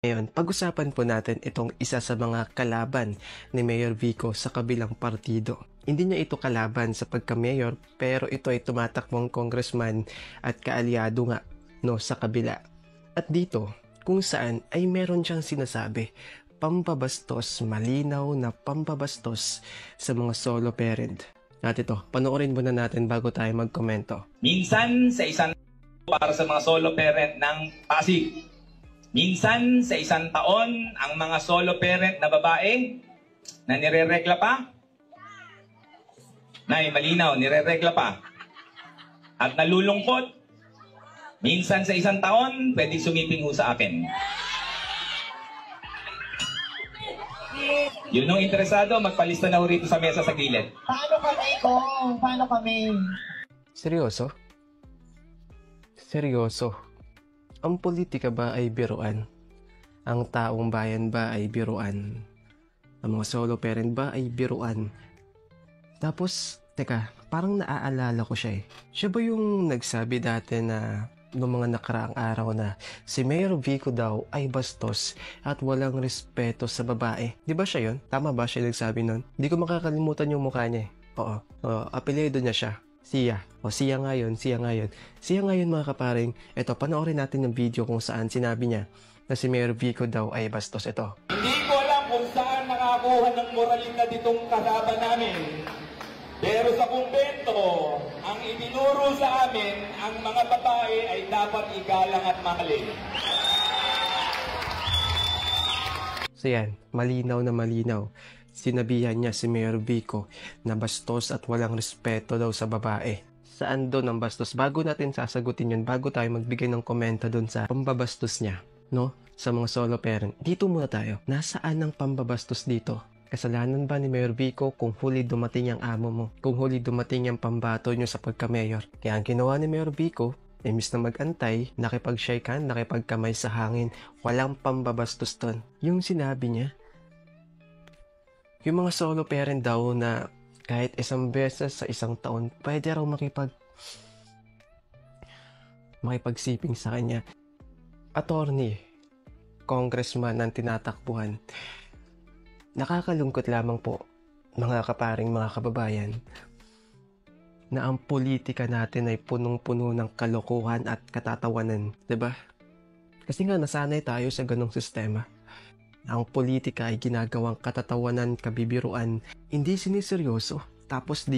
Ngayon, pag-usapan po natin itong isa sa mga kalaban ni Mayor Vico sa kabilang partido. Hindi niya ito kalaban sa pagka-mayor, pero ito ay tumatakbong congressman at kaalyado nga sa kabila. At dito, kung saan ay meron siyang sinasabi, pampabastos, malinaw na pampabastos sa mga solo parent. At ito, panoorin muna natin bago tayo magkomento. Minsan sa isang para sa mga solo parent ng Pasig. Minsan sa isang taon, ang mga solo parent na babae na nireregla pa. Nay, malinaw, nireregla pa. At nalulungkot. Minsan sa isang taon, pwede sumiping ho sa akin. Yun nung interesado, magpalista na ho rito sa mesa sa gilid. Paano kami, Kong? Paano kami? Seryoso? Seryoso? Ang politika ba ay biruan? Ang taong bayan ba ay biruan? Ang mga solo parent ba ay biruan? Tapos, teka, parang naaalala ko siya eh. Siya ba yung nagsabi dati na noong mga nakaraang araw na si Mayor Vico daw ay bastos at walang respeto sa babae? Di ba siya yun? Tama ba siya nagsabi nun? Hindi ko makakalimutan yung mukha niya eh. Oo, apelyido niya siya. Siya. Siya nga yun. Siya nga yun mga kaparing. Ito, panoorin natin yung video kung saan sinabi niya na si Mayor Vico daw ay bastos. Ito. Hindi ko alam kung saan nakakuha ng moralidad itong kasama namin. Pero sa kumbento, ang itinuro sa amin, ang mga babae ay dapat igalang at mahalin. So yan, malinaw na malinaw. Sinabihan niya si Mayor Vico na bastos at walang respeto daw sa babae. Saan doon ang bastos? Bago natin sasagutin yun, bago tayo magbigay ng komento doon sa pambabastos niya, sa mga solo parent. Dito muna tayo. Nasaan ang pambabastos dito? Kasalanan ba ni Mayor Vico kung huli dumating ang amo mo? Kung huli dumating ang pambato nyo sa pagka-mayor? Kaya ang ginawa ni Mayor Vico, imbis na mag-antay, nakipag-shake hand, nakipagkamay sa hangin, walang pambabastos doon. Yung sinabi niya, yung mga solo parent daw na kahit isang beses sa isang taon, pwede raw makipagsiping sa kanya. Attorney, congressman ang tinatakbuhan. Nakakalungkot lamang po, mga kaparing, mga kababayan, na ang politika natin ay punong-puno ng kalokohan at katatawanan, 'di ba? Kasi nga nasanay tayo sa ganong sistema. Ang politika ay ginagawang katatawanan, kabibiruan, hindi siniseryoso. Tapos